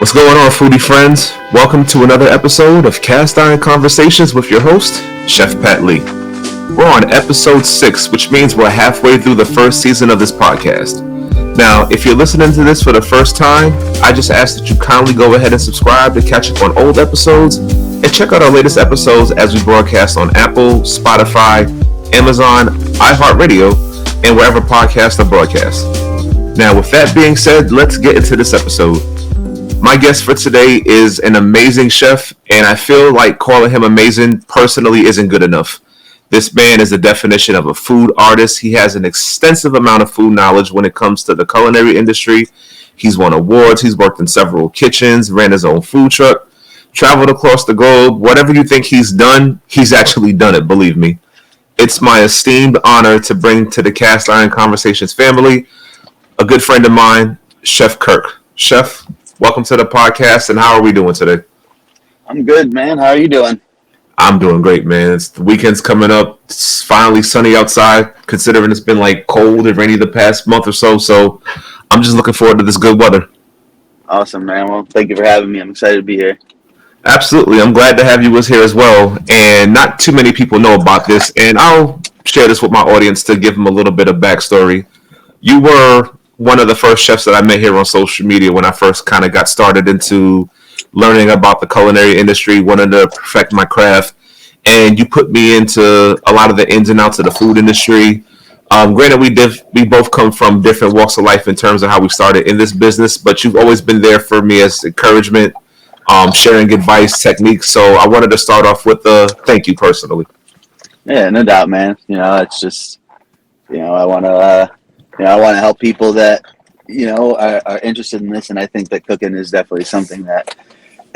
What's going on, foodie friends? Welcome to another episode of Cast Iron Conversations with your host, Chef Pat Lee. We're on episode 6, which means we're halfway through the first season of this podcast. Now, if you're listening to this for the first time, I just ask that you kindly go ahead and subscribe to catch up on old episodes and check out our latest episodes as we broadcast on Apple, Spotify, Amazon, iHeartRadio, and wherever podcasts are broadcast. Now, with that being said, let's get into this episode. My guest for today is an amazing chef, and I feel like calling him amazing personally isn't good enough. This man is the definition of a food artist. He has an extensive amount of food knowledge when it comes to the culinary industry. He's won awards, he's worked in several kitchens, ran his own food truck, traveled across the globe. Whatever you think he's done, he's actually done it, believe me. It's my esteemed honor to bring to the Cast Iron Conversations family a good friend of mine, Chef Kirk. Chef, welcome to the podcast, and how are we doing today? I'm good, man. How are you doing? I'm doing great, man. The weekend's coming up. It's finally sunny outside, considering it's been like cold and rainy the past month or so. So I'm just looking forward to this good weather. Awesome, man. Well, thank you for having me. I'm excited to be here. Absolutely. I'm glad to have you here as well. And not too many people know about this, and I'll share this with my audience to give them a little bit of backstory. You were one of the first chefs that I met here on social media when I first kind of got started into learning about the culinary industry, wanted to perfect my craft, and you put me into a lot of the ins and outs of the food industry. Granted, we both come from different walks of life in terms of how we started in this business, but you've always been there for me as encouragement, sharing advice, techniques. So I wanted to start off with a thank you personally. Yeah, no doubt, man. It's just, I want to help people that, are interested in this. And I think that cooking is definitely something that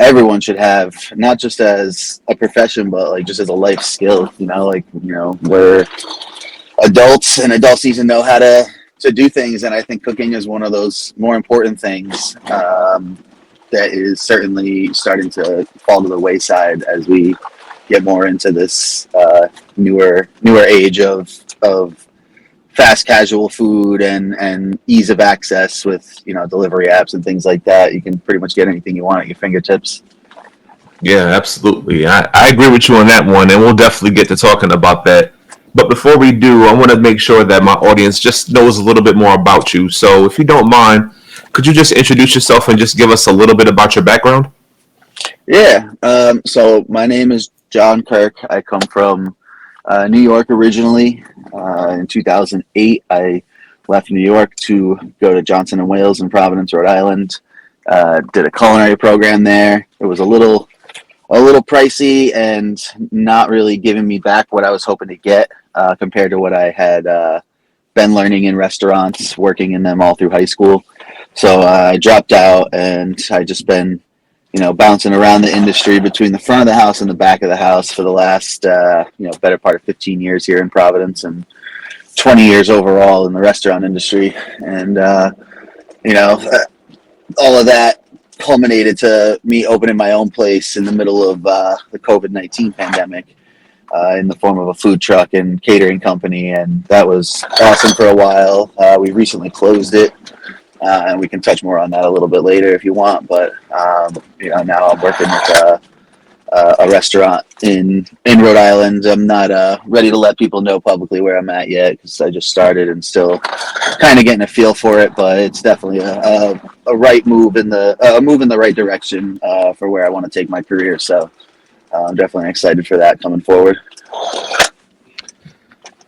everyone should have, not just as a profession, but like just as a life skill. We're adults, and adults need to know how to do things. And I think cooking is one of those more important things that is certainly starting to fall to the wayside as we get more into this newer age of fast casual food and ease of access with delivery apps and things like that. You can pretty much get anything you want at your fingertips. Yeah, absolutely. I agree with you on that one, and we'll definitely get to talking about that. But before we do, I want to make sure that my audience just knows a little bit more about you. So if you don't mind, could you just introduce yourself and just give us a little bit about your background? Yeah. So my name is John Kirk. I come from New York originally. In 2008, I left New York to go to Johnson & Wales in Providence, Rhode Island. Did a culinary program there. It was a little pricey and not really giving me back what I was hoping to get compared to what I had been learning in restaurants, working in them all through high school. So I dropped out, and I just been bouncing around the industry between the front of the house and the back of the house for the last, better part of 15 years here in Providence and 20 years overall in the restaurant industry. And, all of that culminated to me opening my own place in the middle of the COVID-19 pandemic in the form of a food truck and catering company. And that was awesome for a while. We recently closed it. And we can touch more on that a little bit later if you want. But, now I'm working with a restaurant in Rhode Island. I'm not ready to let people know publicly where I'm at yet because I just started and still kind of getting a feel for it. But it's definitely a right move in the right direction for where I want to take my career. So I'm definitely excited for that coming forward.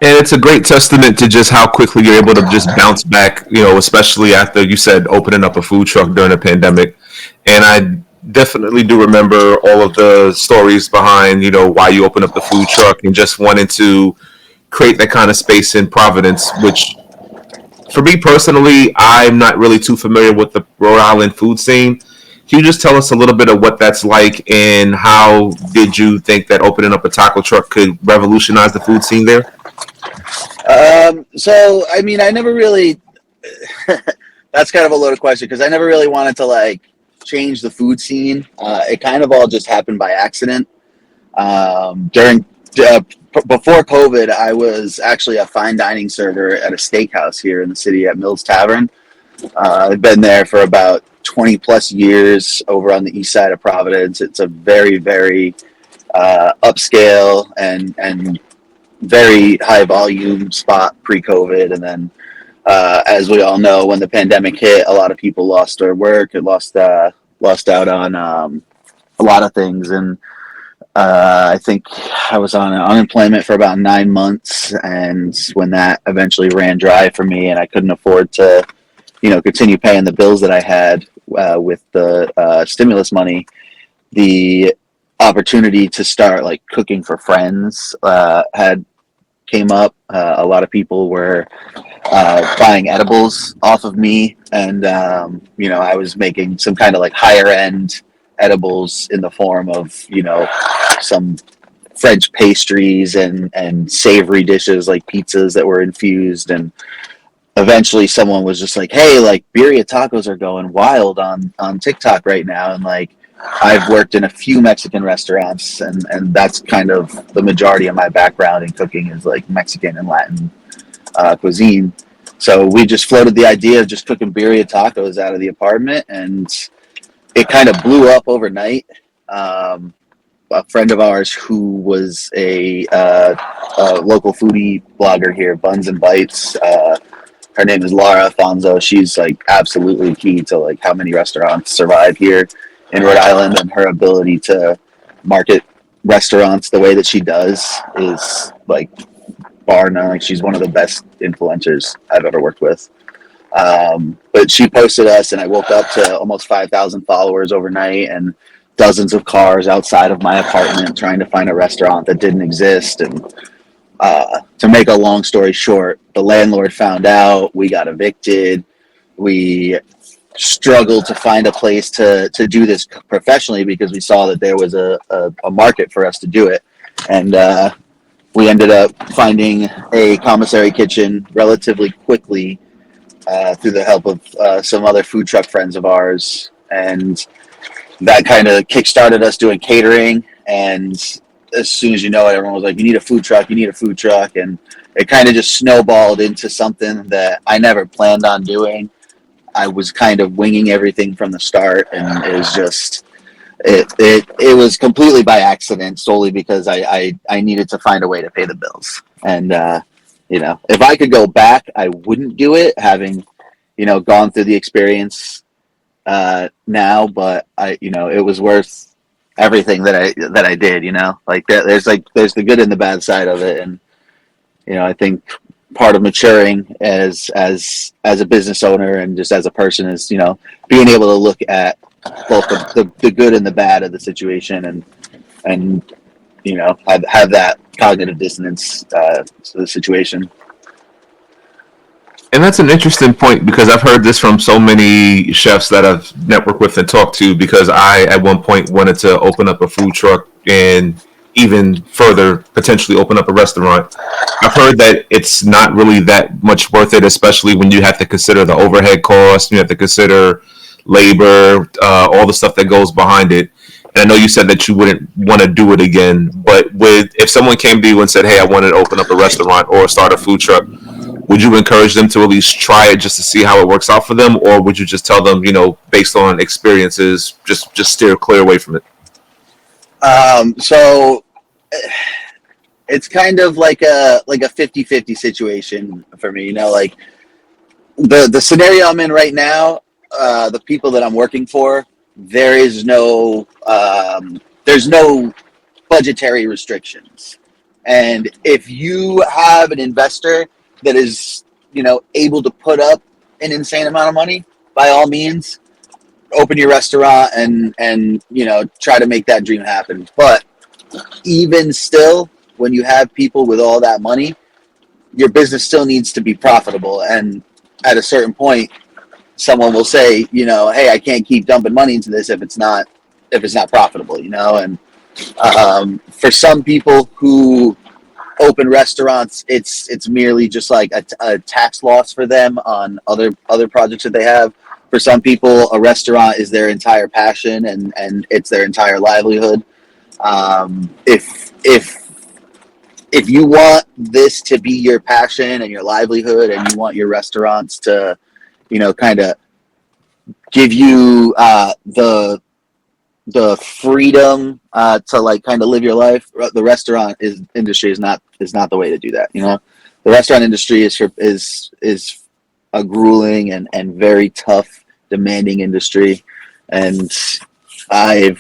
And it's a great testament to just how quickly you're able to just bounce back, especially after you said opening up a food truck during a pandemic. And I definitely do remember all of the stories behind, why you opened up the food truck and just wanting to create that kind of space in Providence, which for me personally, I'm not really too familiar with the Rhode Island food scene. Can you just tell us a little bit of what that's like, and how did you think that opening up a taco truck could revolutionize the food scene there? So, I mean, I never really, that's kind of a loaded question because I never really wanted to change the food scene. It kind of all just happened by accident. Before COVID, I was actually a fine dining server at a steakhouse here in the city at Mills Tavern. I've been there for about 20 plus years over on the east side of Providence. It's a very, very upscale and very high volume spot pre-COVID. And then, as we all know, when the pandemic hit, a lot of people lost their work and lost out on a lot of things. And I think I was on unemployment for about 9 months. And when that eventually ran dry for me and I couldn't afford to, continue paying the bills that I had with the stimulus money, the opportunity to start like cooking for friends came up. A lot of people were buying edibles off of me, and I was making some kind of like higher end edibles in the form of some French pastries and savory dishes like pizzas that were infused. And eventually someone was just like, hey, like birria tacos are going wild on TikTok right now. And like, I've worked in a few Mexican restaurants, and that's kind of the majority of my background in cooking is like Mexican and Latin cuisine. So we just floated the idea of just cooking birria tacos out of the apartment, and it kind of blew up overnight. A friend of ours who was a local foodie blogger here, Buns and Bites, her name is Laura Afonso. She's like absolutely key to like how many restaurants survive here in Rhode Island, and her ability to market restaurants the way that she does is like bar none. Like, she's one of the best influencers I've ever worked with. But she posted us, and I woke up to almost 5,000 followers overnight and dozens of cars outside of my apartment trying to find a restaurant that didn't exist. And to make a long story short, the landlord found out, we got evicted, we struggled to find a place to do this professionally because we saw that there was a market for us to do it. And we ended up finding a commissary kitchen relatively quickly through the help of some other food truck friends of ours. And that kind of kickstarted us doing catering. And as soon as you know it, everyone was like, you need a food truck. And it kind of just snowballed into something that I never planned on doing. I was kind of winging everything from the start, and it was just, it was completely by accident, solely because I needed to find a way to pay the bills. And, if I could go back, I wouldn't do it, having, gone through the experience now, but it was worth everything that I did, like there's the good and the bad side of it. And, I think part of maturing as a business owner and just as a person is, being able to look at both the good and the bad of the situation, and have that cognitive dissonance to the situation. And that's an interesting point, because I've heard this from so many chefs that I've networked with and talked to, because I, at one point, wanted to open up a food truck and even further, potentially open up a restaurant. I've heard that it's not really that much worth it, especially when you have to consider the overhead costs, you have to consider labor, all the stuff that goes behind it. And I know you said that you wouldn't want to do it again, but if someone came to you and said, hey, I want to open up a restaurant or start a food truck, would you encourage them to at least try it just to see how it works out for them? Or would you just tell them, based on experiences, just steer clear away from it? So it's kind of like a 50-50 situation for me, like the scenario I'm in right now, the people that I'm working for, there's no budgetary restrictions. And if you have an investor that is, able to put up an insane amount of money, by all means, open your restaurant and try to make that dream happen. But even still, when you have people with all that money, your business still needs to be profitable. And at a certain point, someone will say, hey, I can't keep dumping money into this if it's not profitable, And for some people who open restaurants, it's merely just like a tax loss for them on other projects that they have. For some people, a restaurant is their entire passion and it's their entire livelihood. If you want this to be your passion and your livelihood, and you want your restaurants to, kind of give you the freedom to like kind of live your life. The restaurant industry is not the way to do that. The restaurant industry is a grueling and very tough, demanding industry, and I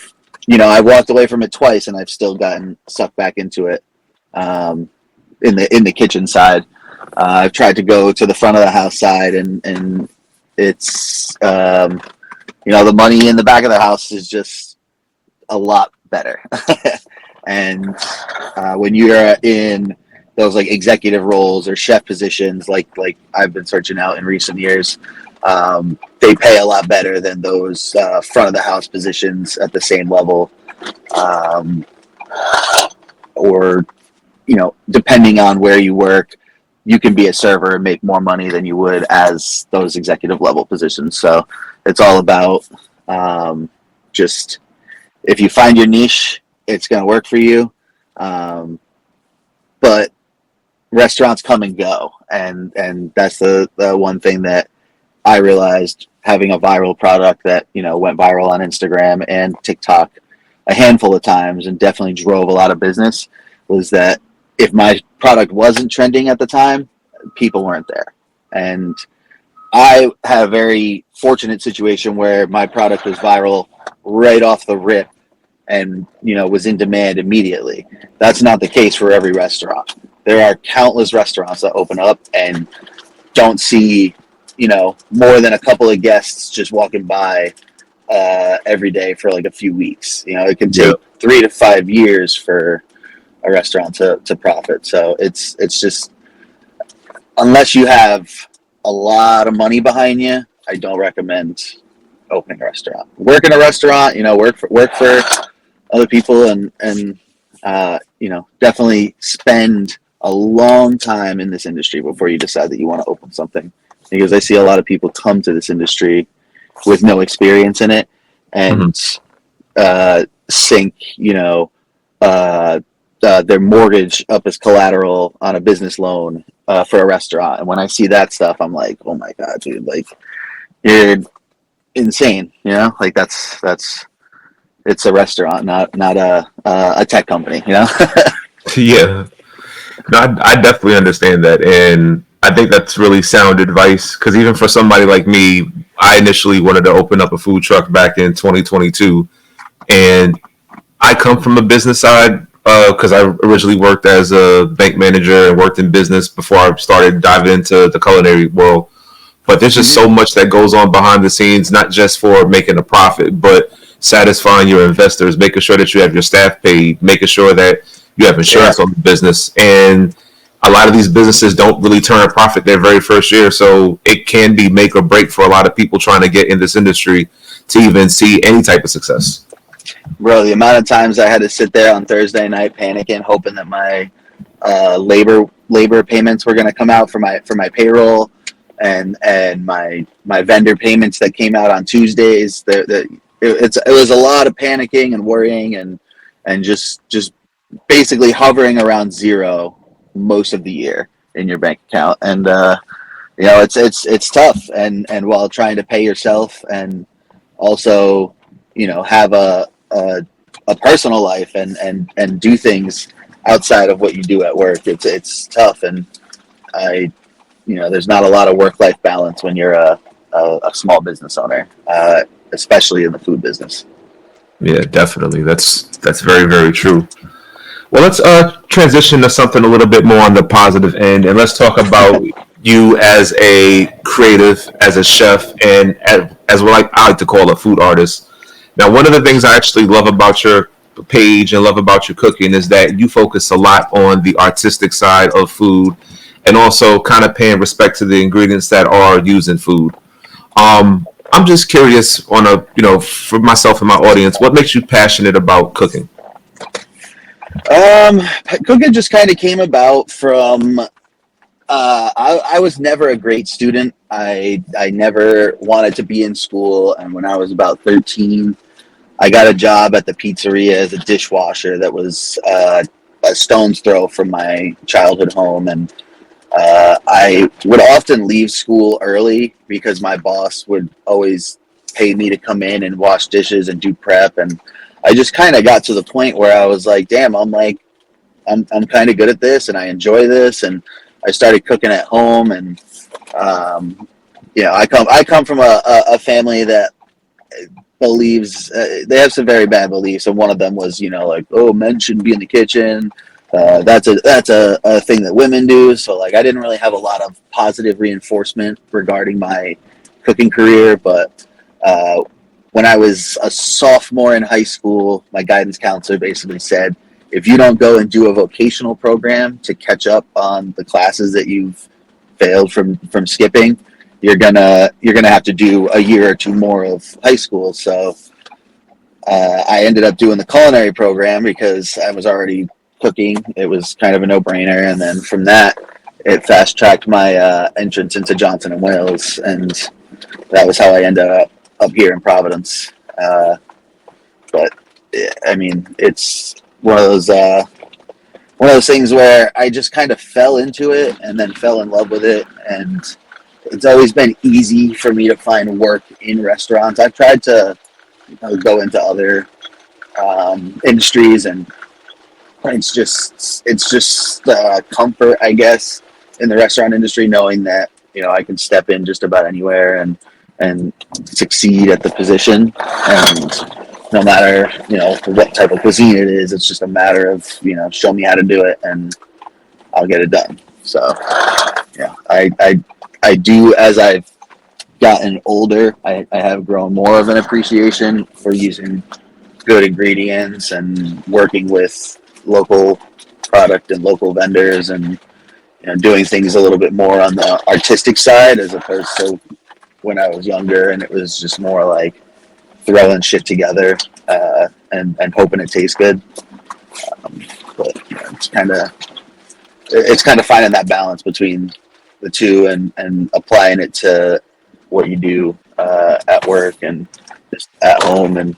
walked away from it twice, and I've still gotten sucked back into it. In the kitchen side, I've tried to go to the front of the house side, and it's the money in the back of the house is just a lot better. And when you're in those like executive roles or chef positions, like I've been searching out in recent years, they pay a lot better than those front of the house positions at the same level, or depending on where you work, you can be a server and make more money than you would as those executive level positions. So it's all about just, if you find your niche, it's going to work for you. But restaurants come and go, and that's the one thing that I realized, having a viral product that went viral on Instagram and TikTok a handful of times and definitely drove a lot of business, was that if my product wasn't trending at the time, people weren't there. And I had a very fortunate situation where my product was viral right off the rip and was in demand immediately. That's not the case for every restaurant. There are countless restaurants that open up and don't see more than a couple of guests just walking by every day for like a few weeks. It can take 3 to 5 years for a restaurant to profit. So it's just, unless you have a lot of money behind you, I don't recommend opening a restaurant. Work in a restaurant, work for other people, and definitely spend a long time in this industry before you decide that you want to open something. Because I see a lot of people come to this industry with no experience in it and sink, their mortgage up as collateral on a business loan for a restaurant. And when I see that stuff, I'm like, oh my God, dude, like, you're insane. Like that's it's a restaurant, not a tech company. Yeah. No, I definitely understand that, and I think that's really sound advice, because even for somebody like me, I initially wanted to open up a food truck back in 2022, and I come from a business side because I originally worked as a bank manager and worked in business before I started diving into the culinary world. But there's just so much that goes on behind the scenes, not just for making a profit, but satisfying your investors, making sure that you have your staff paid, making sure that you have insurance on the business. And a lot of these businesses don't really turn a profit their very first year. So it can be make or break for a lot of people trying to get in this industry to even see any type of success. Bro, the amount of times I had to sit there on Thursday night panicking, hoping that my labor payments were going to come out for my payroll, and my vendor payments that came out on Tuesdays. It was a lot of panicking and worrying and just basically hovering around zero most of the year in your bank account. And it's tough, and while trying to pay yourself and also have a personal life and do things outside of what you do at work, it's tough. And there's not a lot of work-life balance when you're a small business owner, especially in the food business. Yeah, definitely. That's very, very true. Well, let's transition to something a little bit more on the positive end, and let's talk about you as a creative, as a chef, and as what I like to call a food artist. Now, one of the things I actually love about your page and love about your cooking is that you focus a lot on the artistic side of food, and also kind of paying respect to the ingredients that are used in food. I'm just curious for myself and my audience, what makes you passionate about cooking? Cooking just kind of came about from I was never a great student. I never wanted to be in school, and when I was about 13, I got a job at the pizzeria as a dishwasher that was a stone's throw from my childhood home. And I would often leave school early because my boss would always pay me to come in and wash dishes and do prep. And I just kind of got to the point where I was like, damn, I'm kind of good at this and I enjoy this. And I started cooking at home. And I come from a family that believes they have some very bad beliefs, and one of them was, like, oh, men shouldn't be in the kitchen. That's a thing that women do. So like, I didn't really have a lot of positive reinforcement regarding my cooking career. But when I was a sophomore in high school, my guidance counselor basically said, if you don't go and do a vocational program to catch up on the classes that you've failed from skipping, you're gonna have to do a year or two more of high school. So I ended up doing the culinary program because I was already cooking. It was kind of a no-brainer. And then from that, it fast-tracked my entrance into Johnson and Wales, and that was how I ended up here in Providence. But I mean, it's one of those things where I just kind of fell into it and then fell in love with it. And it's always been easy for me to find work in restaurants. I've tried to go into other industries, and it's just comfort, I guess, in the restaurant industry, knowing that I can step in just about anywhere and succeed at the position. And no matter what type of cuisine it is, it's just a matter of show me how to do it and I'll get it done. So yeah, I do, as I've gotten older, I have grown more of an appreciation for using good ingredients and working with local product and local vendors, and doing things a little bit more on the artistic side, as opposed to when I was younger and it was just more like throwing shit together and hoping it tastes good. But it's kind of finding that balance between the two and applying it to what you do at work and just at home. And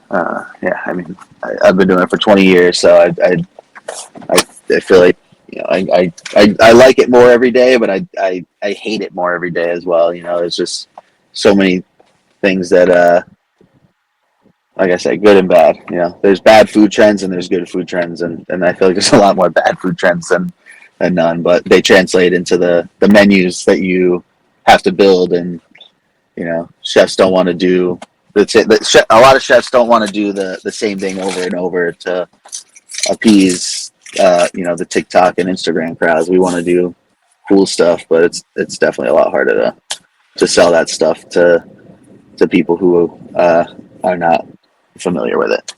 I mean, I've been doing it for 20 years, so I feel like I like it more every day, but I hate it more every day as well. There's just so many things that like I said, good and bad. There's bad food trends and there's good food trends, and I feel like there's a lot more bad food trends than none, but they translate into the menus that you have to build. And chefs don't want to do a lot of chefs don't want to do the same thing over and over to appease the TikTok and Instagram crowds. We want to do cool stuff, but it's definitely a lot harder to sell that stuff to people who are not familiar with it.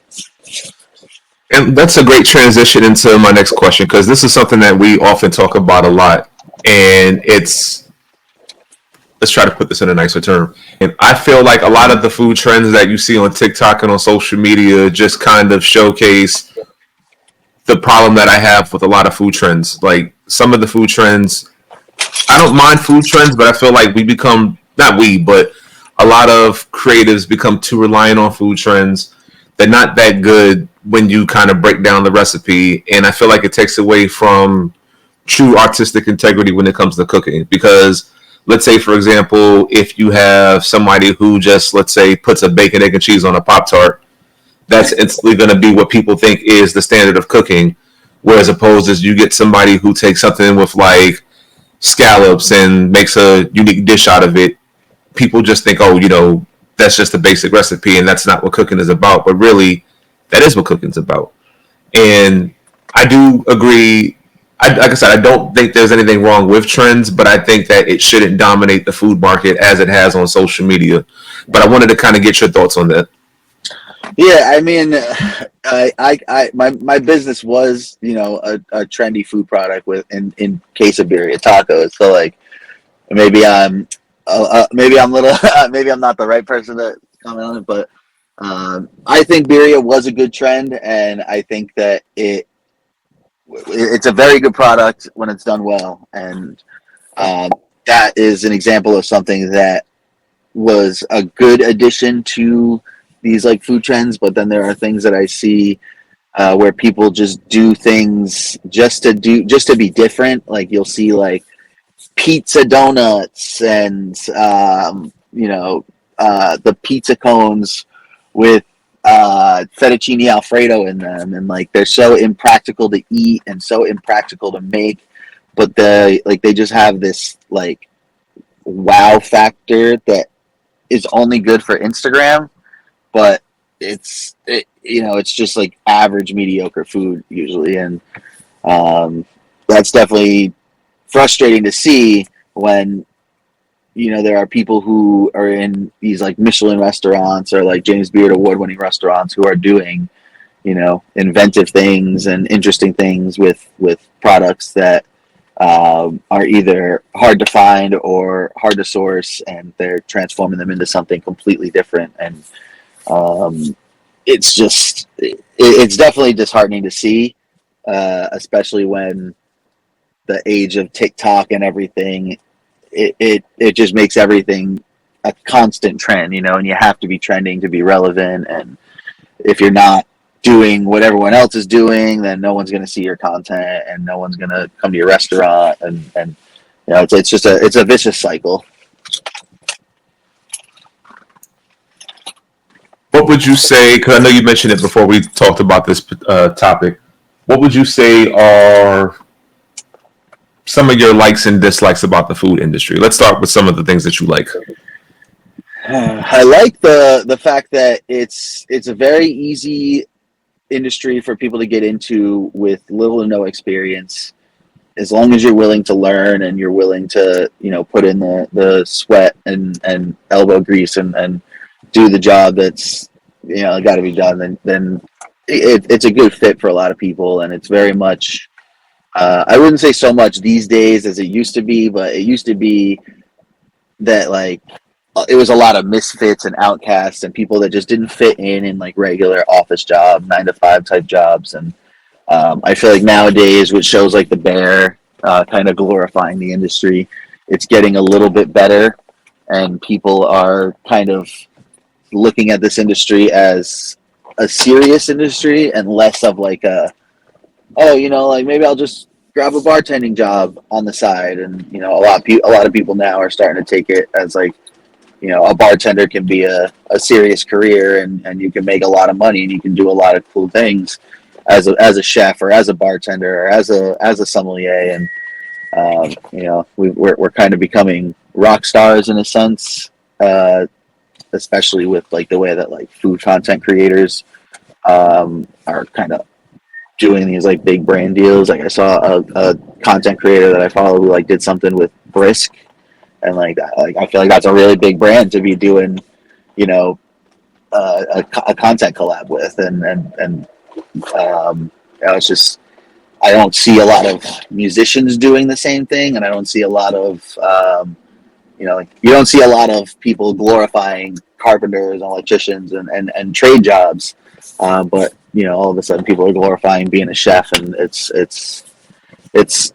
And that's a great transition into my next question, because this is something that we often talk about a lot, and let's try to put this in a nicer term. And I feel like a lot of the food trends that you see on TikTok and on social media just kind of showcase the problem that I have with a lot of food trends. Like, some of the food trends, I don't mind food trends, but I feel like but a lot of creatives become too reliant on food trends. They're not that good when you kind of break down the recipe, and I feel like it takes away from true artistic integrity when it comes to cooking. Because let's say, for example, if you have somebody who just, let's say, puts a bacon, egg, and cheese on a Pop-Tart, that's instantly going to be what people think is the standard of cooking. Whereas opposed is you get somebody who takes something with like scallops and makes a unique dish out of it. People just think, oh, that's just a basic recipe, and that's not what cooking is about. But really, that is what cooking's about. And I do agree. Like I said, I don't think there's anything wrong with trends, but I think that it shouldn't dominate the food market as it has on social media. But I wanted to kind of get your thoughts on that. Yeah, I mean, my business was a trendy food product in case of birria tacos. So like, maybe I'm little maybe I'm not the right person to comment on it, but I think birria was a good trend, and I think that it's a very good product when it's done well. And that is an example of something that was a good addition to these like food trends. But then there are things that I see where people just do things just to be different. Like, you'll see like pizza donuts and the pizza cones with fettuccine Alfredo in them, and like they're so impractical to eat and so impractical to make, but they just have this like wow factor that is only good for Instagram, but it's just like average mediocre food usually, and that's definitely frustrating to see when there are people who are in these like Michelin restaurants or like James Beard award-winning restaurants who are doing inventive things and interesting things with products that are either hard to find or hard to source, and they're transforming them into something completely different. And it's definitely disheartening to see, especially when the age of TikTok and everything, it just makes everything a constant trend, and you have to be trending to be relevant. And if you're not doing what everyone else is doing, then no one's going to see your content and no one's going to come to your restaurant. And it's just a vicious cycle. What would you say, because I know you mentioned it before we talked about this topic, what would you say are some of your likes and dislikes about the food industry? Let's start with some of the things that you like. I like the fact that it's a very easy industry for people to get into with little to no experience, as long as you're willing to learn and you're willing to put in the sweat and elbow grease and do the job that's got to be done. Then it's a good fit for a lot of people, and it's very much. I wouldn't say so much these days as it used to be, but it used to be that like it was a lot of misfits and outcasts and people that just didn't fit in like regular office job 9-to-5 type jobs. And I feel like nowadays, with shows like The Bear kind of glorifying the industry, it's getting a little bit better, and people are kind of looking at this industry as a serious industry and less of like like maybe I'll just grab a bartending job on the side. And a lot of people now are starting to take it as like a bartender can be a serious career, and you can make a lot of money and you can do a lot of cool things as a chef or as a bartender or as a sommelier. And we're kind of becoming rock stars in a sense, especially with like the way that like food content creators are kind of doing these like big brand deals. Like I saw a content creator that I follow who like did something with Brisk, and like I feel like that's a really big brand to be doing, a content collab with, and it's just I don't see a lot of musicians doing the same thing, and I don't see a lot of you don't see a lot of people glorifying carpenters and electricians and trade jobs, but all of a sudden people are glorifying being a chef, and it's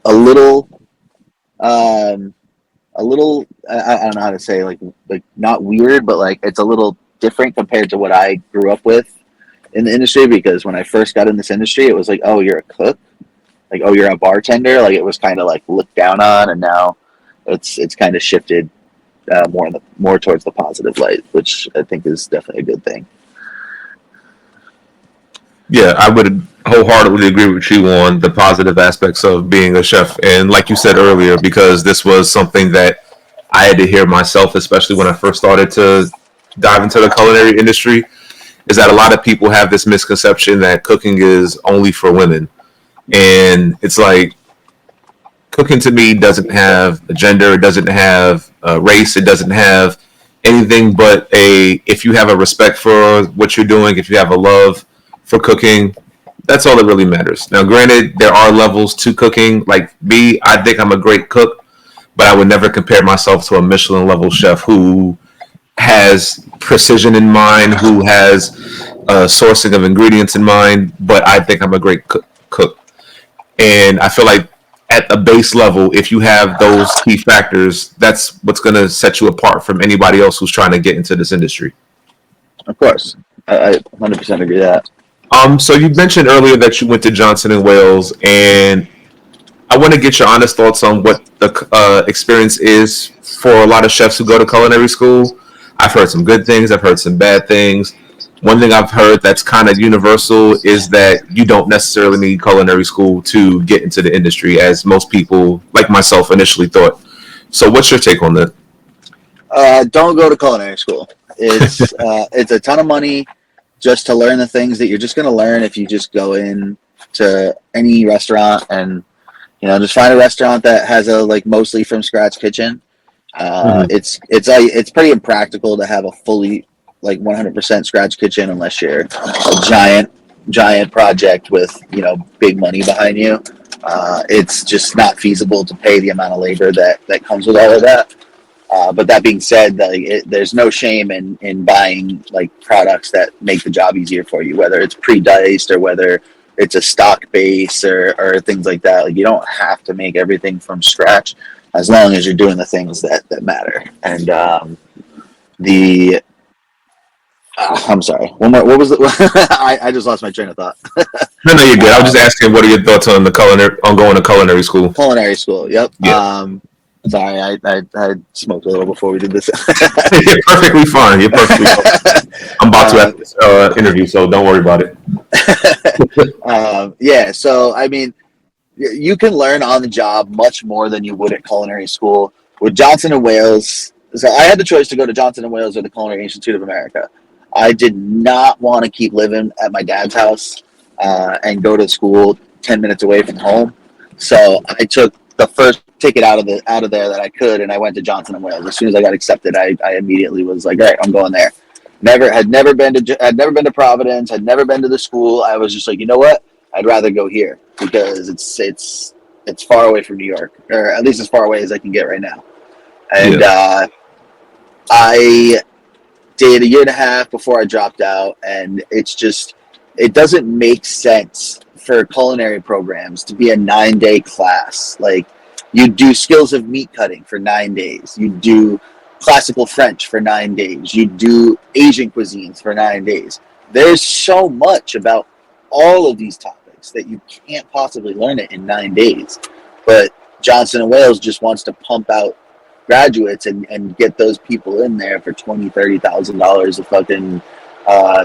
a little I don't know how to say, like not weird, but like it's a little different compared to what I grew up with in the industry. Because when I first got in this industry, it was like, oh, you're a cook, like, oh, you're a bartender, like it was kind of like looked down on, and now it's kind of shifted more towards the positive light, which I think is definitely a good thing. Yeah, I would wholeheartedly agree with you on the positive aspects of being a chef. And like you said earlier, because this was something that I had to hear myself, especially when I first started to dive into the culinary industry, is that a lot of people have this misconception that cooking is only for women. And it's like, cooking to me doesn't have a gender, it doesn't have a race, it doesn't have anything but if you have a respect for what you're doing, if you have a love for cooking, that's all that really matters. Now, granted, there are levels to cooking. Like me, I think I'm a great cook, but I would never compare myself to a Michelin level chef who has precision in mind, who has sourcing of ingredients in mind. But I think I'm a great cook. And I feel like at the base level, if you have those key factors, that's what's going to set you apart from anybody else who's trying to get into this industry. Of course. I 100% agree with that. So you mentioned earlier that you went to Johnson & Wales, and I want to get your honest thoughts on what the experience is for a lot of chefs who go to culinary school. I've heard some good things. I've heard some bad things. One thing I've heard that's kind of universal is that you don't necessarily need culinary school to get into the industry, as most people, like myself, initially thought. So, what's your take on that? Don't go to culinary school. It's a ton of money just to learn the things that you're just going to learn if you just go in to any restaurant and just find a restaurant that has a mostly from scratch kitchen. Mm-hmm. It's pretty impractical to have a fully 100% scratch kitchen unless you're a giant project with big money behind you. It's just not feasible to pay the amount of labor that comes with all of that. But that being said, there's no shame in buying products that make the job easier for you, whether it's pre-diced or whether it's a stock base or things like that. You don't have to make everything from scratch as long as you're doing the things that matter. And I'm sorry. One more. What was it? I just lost my train of thought. No, you're good. I was just asking, what are your thoughts on going to culinary school? Culinary school. Yep. Yeah. Sorry, I smoked a little before we did this. You're perfectly fine. You're perfectly fine. I'm about to have this interview, so don't worry about it. Yeah. So I mean, you can learn on the job much more than you would at culinary school. With Johnson and Wales, so I had the choice to go to Johnson and Wales or the Culinary Institute of America. I did not want to keep living at my dad's house and go to school 10 minutes away from home. So I took the first ticket out of there that I could, and I went to Johnson and Wales. As soon as I got accepted, I immediately was like, all right, I'm going there. Had never been to Providence, had never been to the school. I was just like, you know what? I'd rather go here because it's far away from New York, or at least as far away as I can get right now. And I did a year and a half before I dropped out, and it doesn't make sense for culinary programs to be a 9-day class. You do skills of meat cutting for 9 days. You do classical French for 9 days. You do Asian cuisines for 9 days. There's so much about all of these topics that you can't possibly learn it in 9 days. But Johnson and Wales just wants to pump out graduates and get those people in there for $20,000-$30,000 a fucking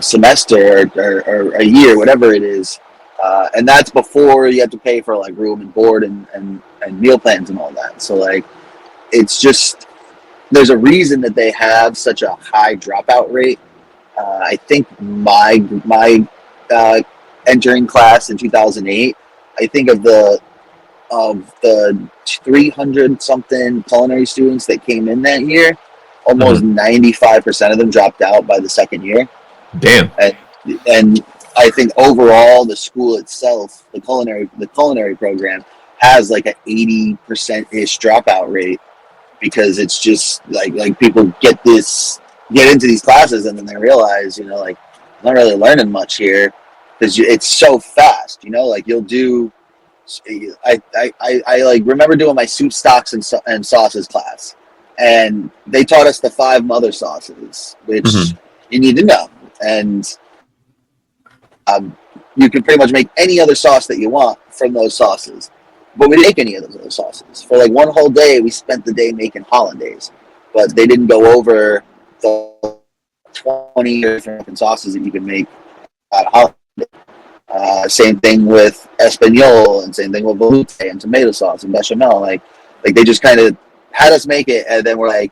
semester or a year, whatever it is. And that's before you have to pay for room and board and meal plans and all that. So it's just, there's a reason that they have such a high dropout rate. I think my entering class in 2008, I think of the 300 something culinary students that came in that year, almost 95% of them dropped out by the second year. Damn. And I think overall the school itself, the culinary program has an 80%-ish dropout rate, because it's just people get into these classes and then they realize, I'm not really learning much here because it's so fast. You'll do. I remember doing my soup stocks and sauces class, and they taught us the 5 mother sauces, which you need to know, and you can pretty much make any other sauce that you want from those sauces. But we didn't make any of those other sauces. For one whole day, we spent the day making hollandaise, but they didn't go over the 20 different sauces that you can make out of hollandaise. Same thing with Espanol, and same thing with velouté and tomato sauce and bechamel. They just kind of had us make it, and then we're like,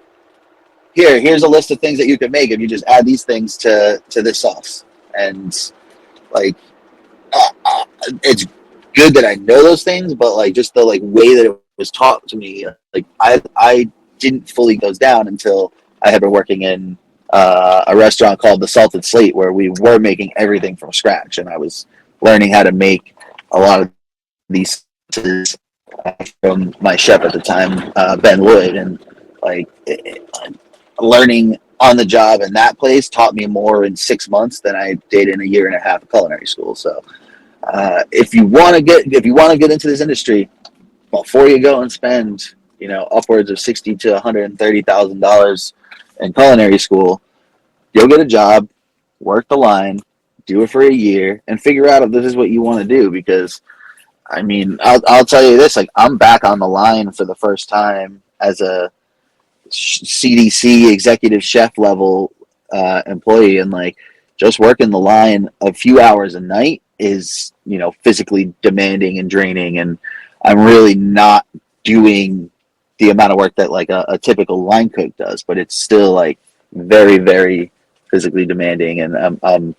here's a list of things that you can make if you just add these things to this sauce. And it's good that I know those things, but just the way that it was taught to me, I didn't fully get those down until I had been working in a restaurant called the Salted Slate, where we were making everything from scratch, and I was learning how to make a lot of these from my chef at the time, Ben Wood, and learning on the job in that place taught me more in 6 months than I did in a year and a half of culinary school. So if you want to get into this industry, before you go and spend upwards of $60,000 to $130,000 in culinary school, you'll get a job, work the line, do it for a year, and figure out if this is what you want to do. Because I mean, I'll tell you this: I'm back on the line for the first time as a CDC executive chef level employee, and like just working the line a few hours a night is, you know, physically demanding and draining, and I'm really not doing the amount of work that like a typical line cook does, but it's still like very, very physically demanding, and I'm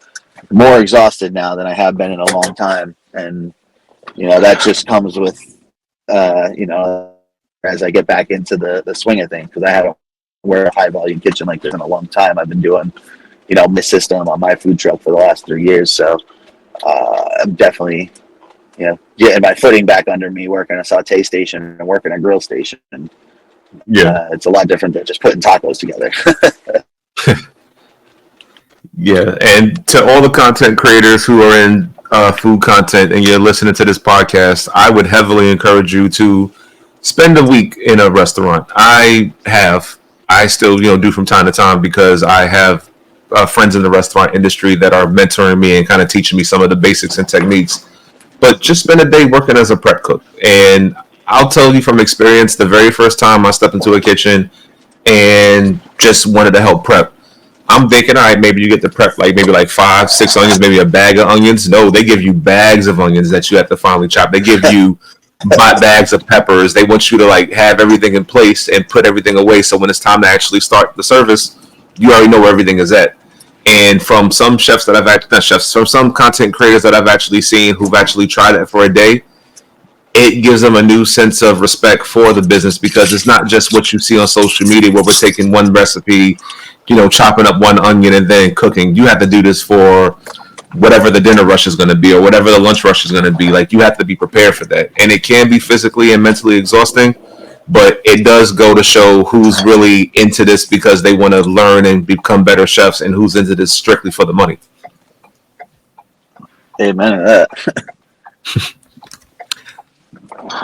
more exhausted now than I have been in a long time, and you know that just comes with you know, as I get back into the swing of things, because I haven't worked a high volume kitchen like this in a long time. I've been doing, you know, my system on my food truck for the last 3 years, so I'm definitely, you know, getting my footing back under me, working a saute station and working a grill station. And, Yeah. it's a lot different than just putting tacos together. Yeah, and to all the content creators who are in food content and you're listening to this podcast, I would heavily encourage you to spend a week in a restaurant. I still, you know, do from time to time because I have friends in the restaurant industry that are mentoring me and kind of teaching me some of the basics and techniques. But just spend a day working as a prep cook, and I'll tell you from experience, the very first time I stepped into a kitchen and just wanted to help prep, I'm thinking, all right, maybe you get to prep like maybe like 5, 6 onions, maybe a bag of onions. No, they give you bags of onions that you have to finally chop. They give you bags of peppers. They want you to like have everything in place and put everything away. So when it's time to actually start the service, you already know where everything is at. And from some chefs that I've actually, not chefs, from some content creators that I've actually seen who've actually tried it for a day, it gives them a new sense of respect for the business, because it's not just what you see on social media where we're taking one recipe, you know, chopping up one onion and then cooking. You have to do this for whatever the dinner rush is going to be or whatever the lunch rush is going to be. Like, you have to be prepared for that. And it can be physically and mentally exhausting, but it does go to show who's really into this because they want to learn and become better chefs, and who's into this strictly for the money. Amen to that.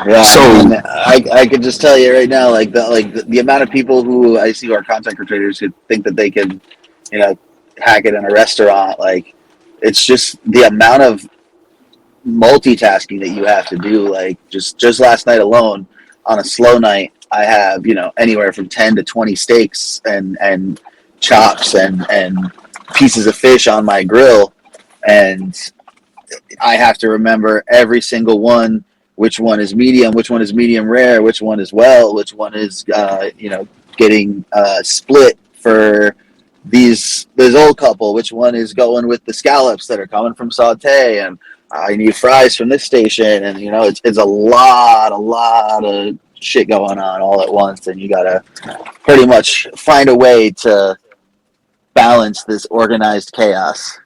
Yeah, So, I could just tell you right now, like the amount of people who I see who are content creators who think that they can, you know, hack it in a restaurant. Like, it's just the amount of multitasking that you have to do. Like, just last night alone, on a slow night, I have, you know, anywhere from 10 to 20 steaks and chops and pieces of fish on my grill, and I have to remember every single one, which one is medium, which one is medium rare, which one is well, which one is, you know, getting split for this old couple, which one is going with the scallops that are coming from saute, and I need fries from this station, and you know, it's a lot of shit going on all at once, and you gotta pretty much find a way to balance this organized chaos.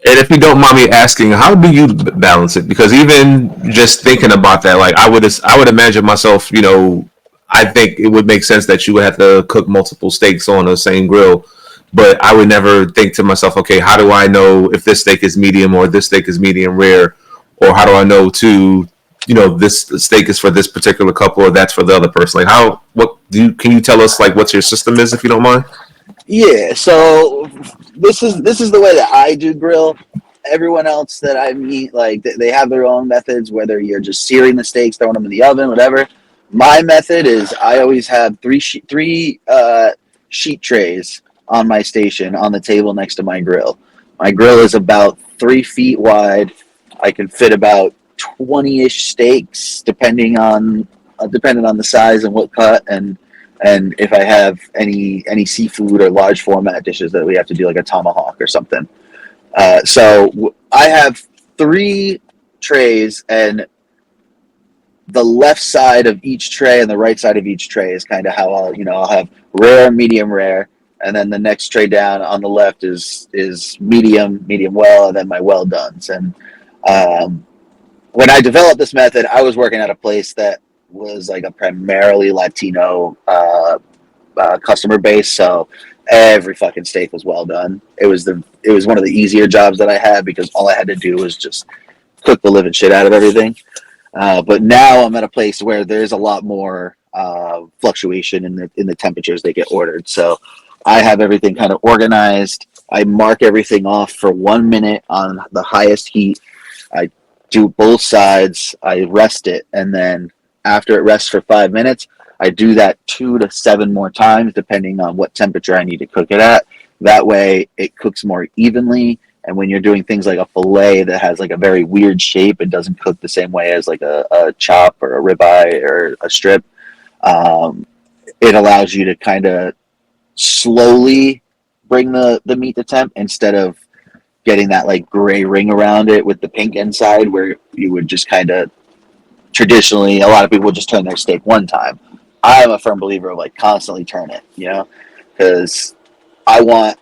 and if you don't mind me asking, how do you balance it? Because even just thinking about that, like I would imagine myself, you know, I think it would make sense that you would have to cook multiple steaks on the same grill, but I would never think to myself, okay, how do I know if this steak is medium or this steak is medium rare, or how do I know to, you know, this steak is for this particular couple or that's for the other person? Like, how, what do you, can you tell us like what your system is if you don't mind? Yeah, so this is the way that I do grill. Everyone else that I meet, like they have their own methods. Whether you're just searing the steaks, throwing them in the oven, whatever. My method is I always have three sheet trays on my station on the table next to my grill. My grill is about 3 feet wide. I can fit about 20-ish steaks, depending on the size and what cut, and if I have any seafood or large format dishes that we have to do, like a tomahawk or something. So I have 3 trays, and the left side of each tray and the right side of each tray is kind of how I'll have rare, medium rare, and then the next tray down on the left is medium well, and then my well dones. And when I developed this method, I was working at a place that was like a primarily Latino customer base, so every fucking steak was well done. It was one of the easier jobs that I had because all I had to do was just cook the living shit out of everything. But now I'm at a place where there's a lot more fluctuation in the temperatures that get ordered. So I have everything kind of organized. I mark everything off for 1 minute on the highest heat. I do both sides. I rest it, and then after it rests for 5 minutes, I do that 2 to 7 more times, depending on what temperature I need to cook it at. That way it cooks more evenly. And when you're doing things like a fillet that has like a very weird shape, it doesn't cook the same way as like a chop or a ribeye or a strip. It allows you to kind of slowly bring the meat to temp instead of getting that like gray ring around it with the pink inside, where you would just kind of traditionally, a lot of people just turn their steak one time. I am a firm believer of like constantly turn it, because I want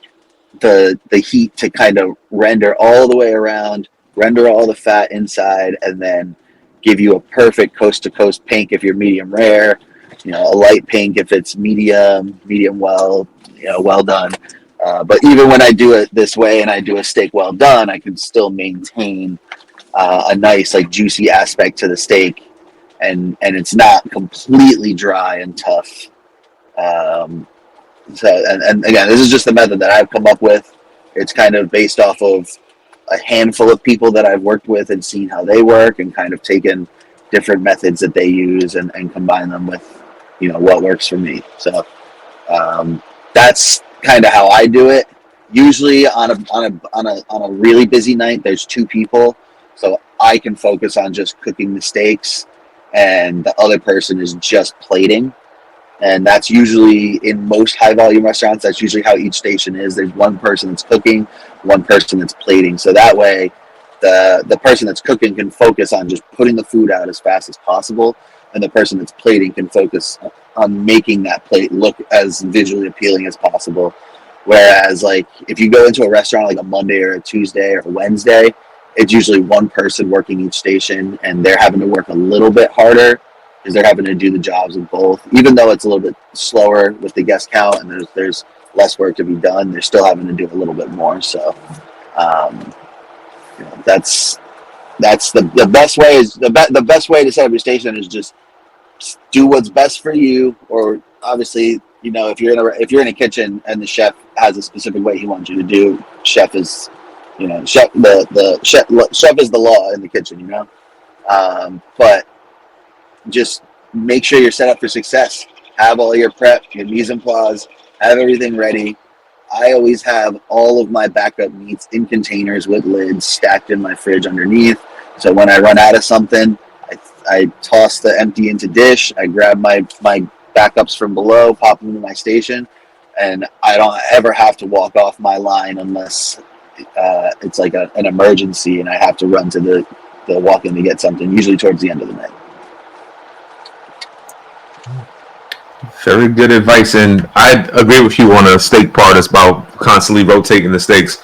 the heat to kind of render all the way around, render all the fat inside, and then give you a perfect coast to coast pink if you're medium rare, a light pink if it's medium well, well done. But even when I do it this way and I do a steak well done, I can still maintain a nice like juicy aspect to the steak, and it's not completely dry and tough. And again, this is just the method that I've come up with. It's kind of based off of a handful of people that I've worked with and seen how they work, and kind of taken different methods that they use and combine them with, what works for me. So that's kind of how I do it. Usually on a really busy night, there's 2 people, so I can focus on just cooking the steaks, and the other person is just plating. And that's usually, in most high volume restaurants, that's usually how each station is. There's one person that's cooking, one person that's plating. So that way the person that's cooking can focus on just putting the food out as fast as possible, and the person that's plating can focus on making that plate look as visually appealing as possible. Whereas like if you go into a restaurant like a Monday or a Tuesday or a Wednesday, it's usually one person working each station, and they're having to work a little bit harder because they're having to do the jobs of both. Even though it's a little bit slower with the guest count and there's less work to be done, they're still having to do a little bit more. So that's the best way is the best way to set up your station is just do what's best for you. Or obviously, if you're in a kitchen and the chef has a specific way he wants you to do, chef is chef is the law in the kitchen, but just make sure you're set up for success. Have all your prep, your mise en place, have everything ready. I always have all of my backup meats in containers with lids stacked in my fridge underneath. So when I run out of something, I toss the empty into dish. I grab my backups from below, pop them into my station, and I don't ever have to walk off my line unless it's like an emergency and I have to run to the walk-in to get something, usually towards the end of the night. Very good advice, and I agree with you on a steak part. It's about constantly rotating the steaks.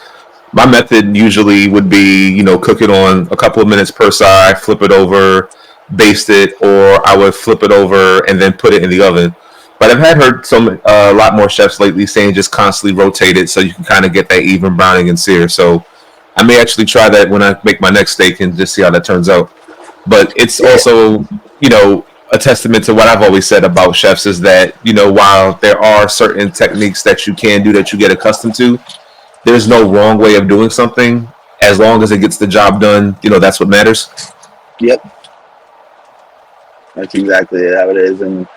My method usually would be, cook it on a couple of minutes per side, flip it over, baste it, or I would flip it over and then put it in the oven. But I've heard a lot more chefs lately saying just constantly rotate it so you can kind of get that even browning and sear. So I may actually try that when I make my next steak and just see how that turns out. But it's also, a testament to what I've always said about chefs is that, while there are certain techniques that you can do that you get accustomed to, there's no wrong way of doing something. As long as it gets the job done, that's what matters. Yep. That's exactly how it is. And,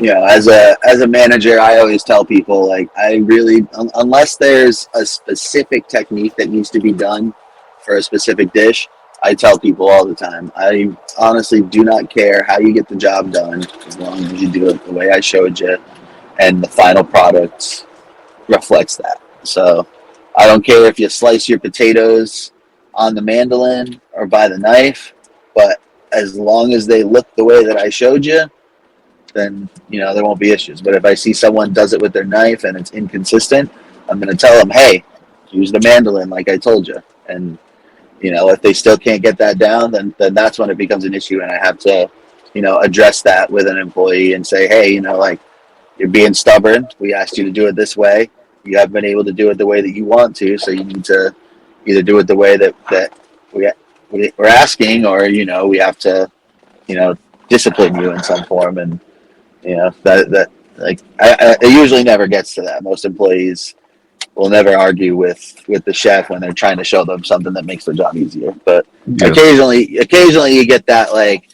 as a manager, I always tell people, like, I really, unless there's a specific technique that needs to be done for a specific dish, I tell people all the time, I honestly do not care how you get the job done, as long as you do it the way I showed you, and the final product reflects that. So I don't care if you slice your potatoes on the mandolin or by the knife, but as long as they look the way that I showed you, then, there won't be issues. But if I see someone does it with their knife and it's inconsistent, I'm going to tell them, hey, use the mandolin like I told you. And if they still can't get that down, then that's when it becomes an issue, and I have to, address that with an employee and say, hey, you're being stubborn. We asked you to do it this way. You haven't been able to do it the way that you want to, so you need to either do it the way that we're asking, or we have to, discipline you in some form. And that like it usually never gets to that. Most employees will never argue with the chef when they're trying to show them something that makes their job easier. But occasionally you get that, like,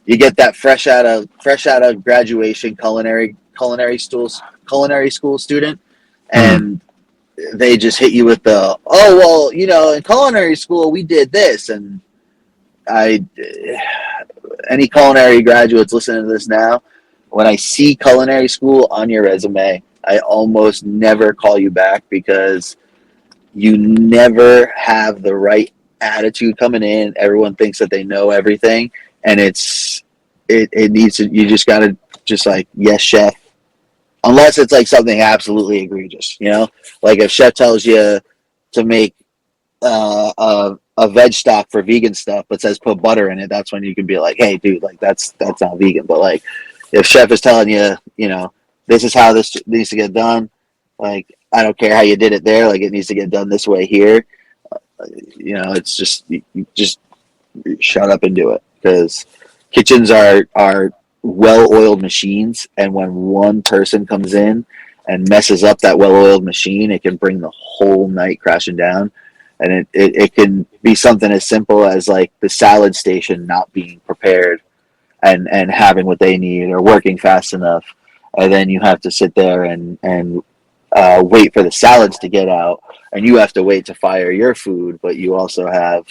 you get that fresh out of graduation culinary school student, Mm. and they just hit you with the, oh well, in culinary school we did this. And I any culinary graduates listening to this now, when I see culinary school on your resume, I almost never call you back, because you never have the right attitude coming in. Everyone thinks that they know everything, and it needs to. You just gotta just like, yes, chef. Unless it's like something absolutely egregious, like if chef tells you to make a veg stock for vegan stuff, but says put butter in it. That's when you can be like, hey, dude, like that's not vegan. But like, if chef is telling you, this is how this needs to get done, like I don't care how you did it there, like it needs to get done this way here. It's just you just shut up and do it, because kitchens are well-oiled machines, and when one person comes in and messes up that well-oiled machine, it can bring the whole night crashing down. And it can be something as simple as like the salad station not being prepared and having what they need or working fast enough, and then you have to sit there and wait for the salads to get out, and you have to wait to fire your food, but you also have,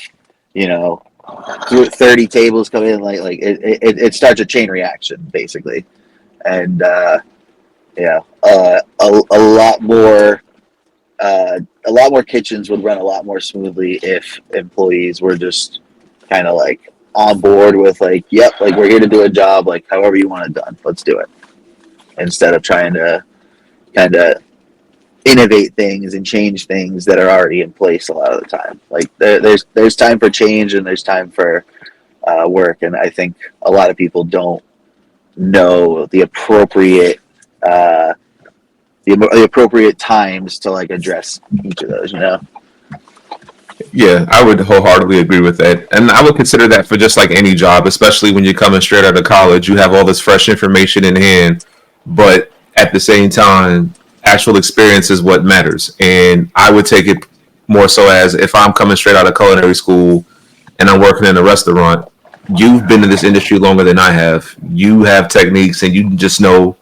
you know 30 tables come in, like it starts a chain reaction basically. And yeah, a lot more kitchens would run a lot more smoothly if employees were just kind of like on board with like, yep, like we're here to do a job, like however you want it done, let's do it, instead of trying to kind of innovate things and change things that are already in place a lot of the time. Like there's time for change, and there's time for work, and I think a lot of people don't know uh, the appropriate times to like address each of those. Yeah, I would wholeheartedly agree with that. And I would consider that for just like any job, especially when you're coming straight out of college, you have all this fresh information in hand, but at the same time, actual experience is what matters. And I would take it more so as if I'm coming straight out of culinary school and I'm working in a restaurant, you've been in this industry longer than I have. You have techniques and you just know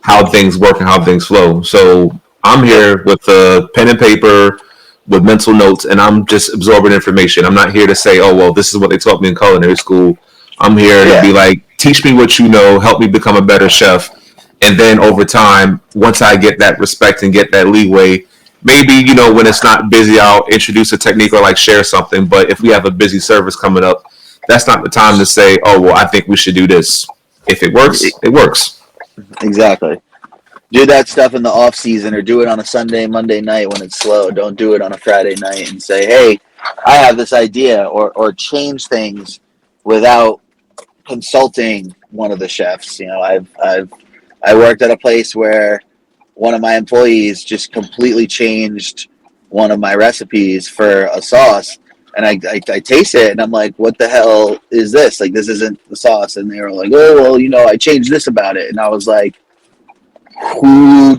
how things work and how things flow. So I'm Yep. here with a pen and paper, with mental notes, and I'm just absorbing information. I'm not here to say, oh, well, this is what they taught me in culinary school. I'm here to Yeah. be like, teach me what you know, help me become a better chef. And then over time, once I get that respect and get that leeway, maybe, when it's not busy, I'll introduce a technique or like share something. But if we have a busy service coming up, that's not the time to say, oh, well, I think we should do this. If it works, it works. Exactly. Do that stuff in the off season, or do it on a Sunday, Monday night when it's slow. Don't do it on a Friday night and say, hey, I have this idea, or change things without consulting one of the chefs. I worked at a place where one of my employees just completely changed one of my recipes for a sauce, and I taste it and I'm like, what the hell is this? Like, this isn't the sauce. And they were like, oh well, I changed this about it. And I was like, who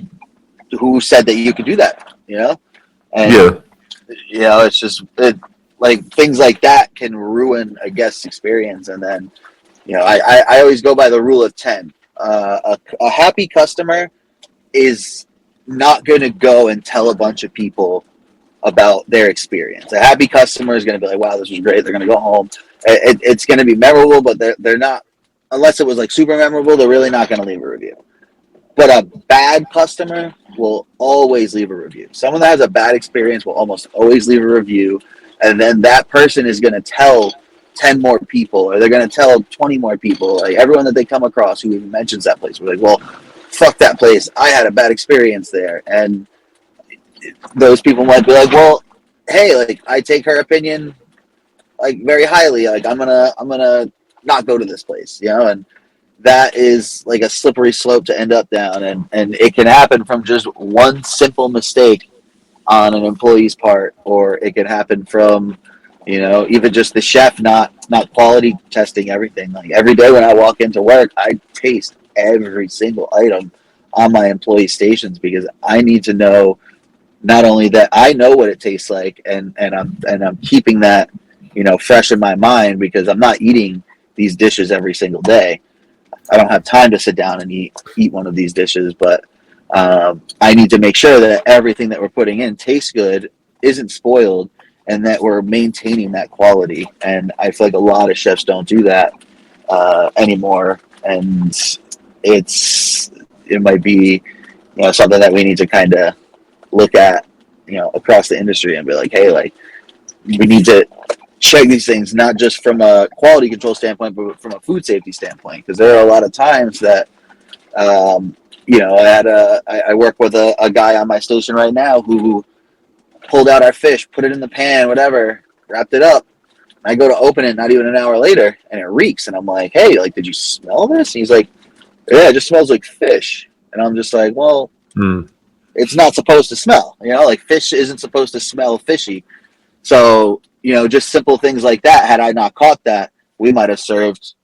who said that you could do that? And Yeah. it's just like things like that can ruin a guest's experience. And then I always go by the rule of 10. A happy customer is not going to go and tell a bunch of people about their experience. A happy customer is going to be like, wow, this was great. They're going to go home. It's going to be memorable, but they're not, unless it was like super memorable, they're really not going to leave a review. But a bad customer will always leave a review. Someone that has a bad experience will almost always leave a review. And then that person is going to tell 10 more people, or they're going to tell 20 more people, like everyone that they come across who even mentions that place. We're like, well, fuck that place. I had a bad experience there. And those people might be like, well, hey, like I take her opinion like very highly. Like I'm gonna not go to this place, and that is like a slippery slope to end up down, and it can happen from just one simple mistake on an employee's part, or it can happen from even just the chef not quality testing everything. Like every day when I walk into work, I taste every single item on my employee stations, because I need to know not only that I know what it tastes like, and I'm keeping that fresh in my mind, because I'm not eating these dishes every single day. I don't have time to sit down and eat one of these dishes, but I need to make sure that everything that we're putting in tastes good, isn't spoiled, and that we're maintaining that quality. And I feel like a lot of chefs don't do that anymore, and it might be something that we need to kind of look at across the industry and be like, hey, like we need to check these things not just from a quality control standpoint, but from a food safety standpoint, because there are a lot of times that I work with a guy on my station right now who pulled out our fish, put it in the pan, whatever, wrapped it up. I go to open it not even an hour later, and it reeks. And I'm like, hey, like, did you smell this? And he's like, yeah, it just smells like fish. And I'm just like, well, it's not supposed to smell. Like fish isn't supposed to smell fishy. So, just simple things like that. Had I not caught that, we might have served,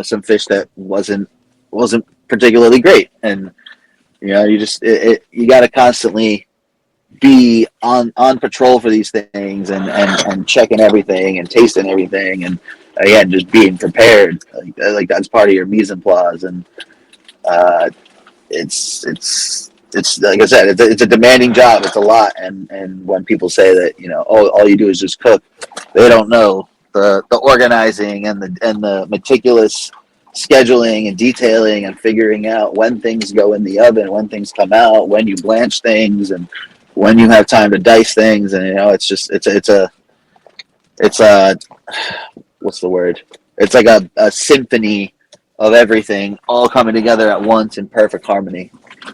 some fish that wasn't particularly great. And, you got to constantly be on patrol for these things and checking everything and tasting everything, and again, just being prepared. Like that's part of your mise en place. And it's like I said, it's a demanding job. It's a lot. And when people say that all you do is just cook, they don't know the organizing and the meticulous scheduling and detailing and figuring out when things go in the oven, when things come out, when you blanch things, and when you have time to dice things. And it's a what's the word? It's like a symphony of everything all coming together at once in perfect harmony.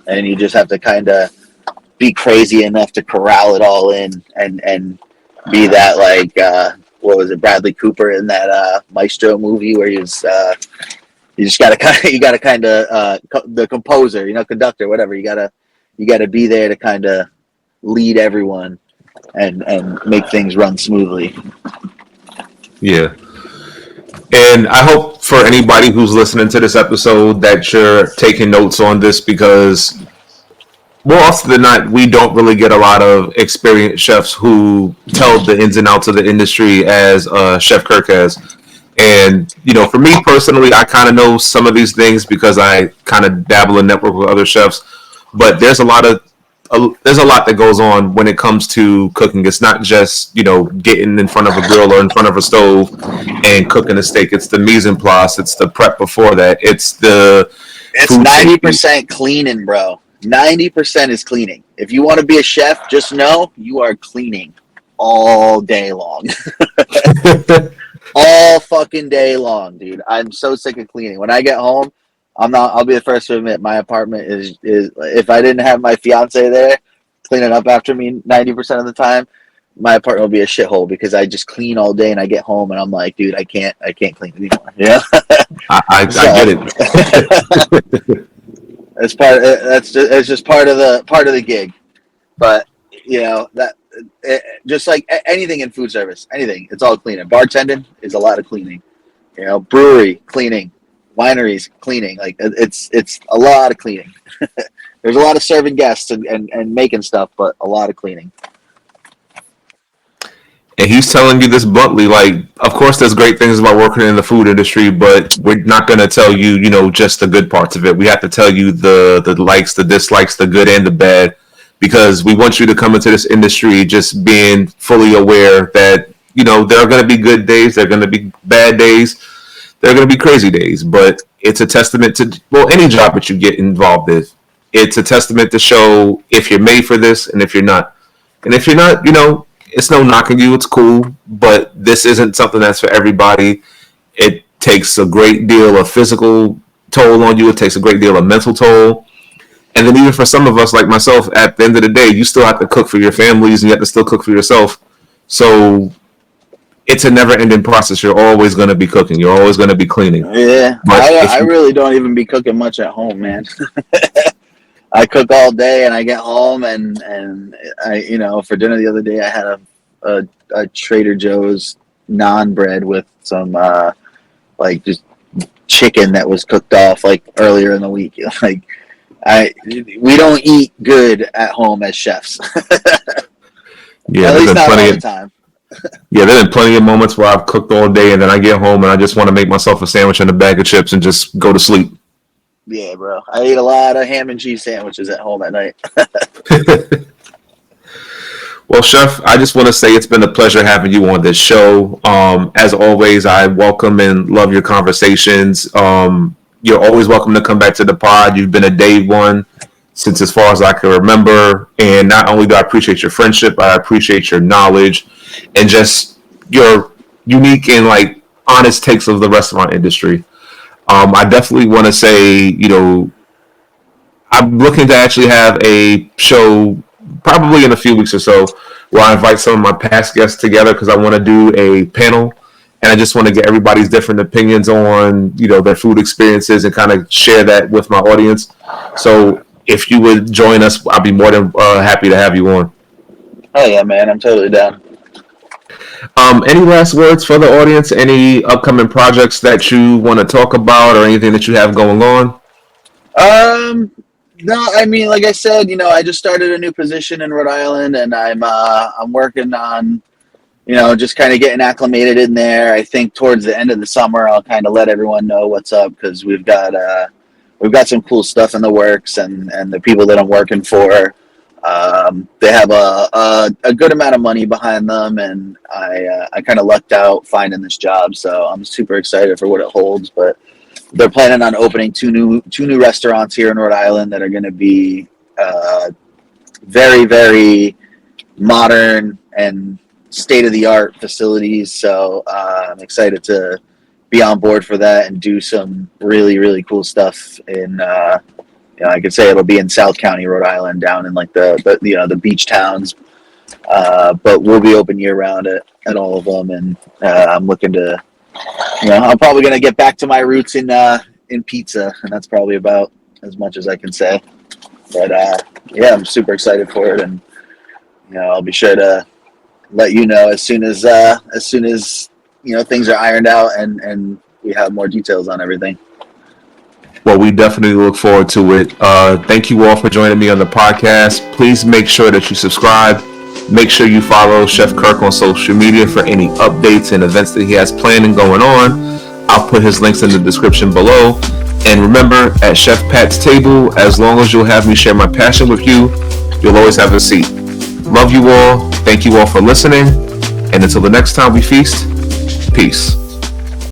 And you just have to kind of be crazy enough to corral it all in and be that, like, what was it, Bradley Cooper in that Maestro movie where he was you just gotta kind of the composer, conductor, whatever. You gotta be there to kind of lead everyone and make things run smoothly. Yeah. And I hope for anybody who's listening to this episode that you're taking notes on this, because more often than not, we don't really get a lot of experienced chefs who tell the ins and outs of the industry as Chef Kirk has. And, for me personally, I kind of know some of these things because I kind of dabble and network with other chefs. But there's a lot that goes on when it comes to cooking. It's not just, getting in front of a grill or in front of a stove and cooking a steak. It's the mise en place. It's the prep before that. It's 90% cleaning, bro. 90% is cleaning. If you want to be a chef, just know you are cleaning all day long. All fucking day long, dude. I'm so sick of cleaning. When I get home, I'll be the first to admit my apartment is if I didn't have my fiance there cleaning up after me 90% of the time, my apartment will be a shithole because I just clean all day and I get home and I'm like, dude, I can't clean anymore. Yeah. I get it. It's just part of the gig. But just like anything in food service, anything, it's all cleaning. Bartending is a lot of cleaning. Brewery cleaning, wineries cleaning. Like it's a lot of cleaning. There's a lot of serving guests and making stuff, but a lot of cleaning. And he's telling you this bluntly, like, of course there's great things about working in the food industry, but we're not going to tell you, just the good parts of it. We have to tell you the likes, the dislikes, the good and the bad, because we want you to come into this industry just being fully aware that, there are going to be good days, there are going to be bad days, there are going to be crazy days, but it's a testament to, any job that you get involved in. It's a testament to show if you're made for this and if you're not. And if you're not, it's no knocking you. It's cool, but this isn't something that's for everybody. It takes a great deal of physical toll on you. It takes a great deal of mental toll. And then even for some of us, like myself, at the end of the day, you still have to cook for your families and you have to still cook for yourself. So it's a never-ending process. You're always going to be cooking. You're always going to be cleaning. Yeah, I really don't even be cooking much at home, man. I cook all day and I get home and I, for dinner the other day, I had a Trader Joe's naan bread with some, just chicken that was cooked off earlier in the week. We don't eat good at home as chefs. Yeah, at least not all the time. Yeah, there have been plenty of moments where I've cooked all day and then I get home and I just want to make myself a sandwich and a bag of chips and just go to sleep. Yeah, bro. I eat a lot of ham and cheese sandwiches at home at night. Well, Chef, I just want to say it's been a pleasure having you on this show. As always, I welcome and love your conversations. You're always welcome to come back to the pod. You've been a day one since as far as I can remember. And not only do I appreciate your friendship, I appreciate your knowledge and just your unique and like honest takes of the restaurant industry. I definitely want to say, I'm looking to actually have a show probably in a few weeks or so where I invite some of my past guests together because I want to do a panel and I just want to get everybody's different opinions on their food experiences and kind of share that with my audience. So if you would join us, I'd be more than happy to have you on. Oh yeah, man, I'm totally down. Any last words for the audience? Any upcoming projects that you want to talk about or anything that you have going on? No, I mean, like I said, I just started a new position in Rhode Island, and I'm working on, just kind of getting acclimated in there. I think towards the end of the summer, I'll kind of let everyone know what's up because we've got some cool stuff in the works, and the people that I'm working for, they have a good amount of money behind them, and I kind of lucked out finding this job, so I'm super excited for what it holds, but. They're planning on opening two new restaurants here in Rhode Island that are going to be very, very modern and state-of-the-art facilities. So I'm excited to be on board for that and do some really, really cool stuff in, I could say it'll be in South County, Rhode Island, down in like the beach towns. But we'll be open year-round at all of them, and I'm looking to I'm probably going to get back to my roots in pizza, and that's probably about as much as I can say. But yeah, I'm super excited for it, and I'll be sure to let you know as soon as things are ironed out and we have more details on everything. Well, we definitely look forward to it. Thank you all for joining me on the podcast. Please make sure that you subscribe. Make sure you follow Chef Kirk on social media for any updates and events that he has planned and going on. I'll put his links in the description below. And remember, at Chef Pat's table, as long as you'll have me share my passion with you, you'll always have a seat. Love you all. Thank you all for listening. And until the next time we feast, peace.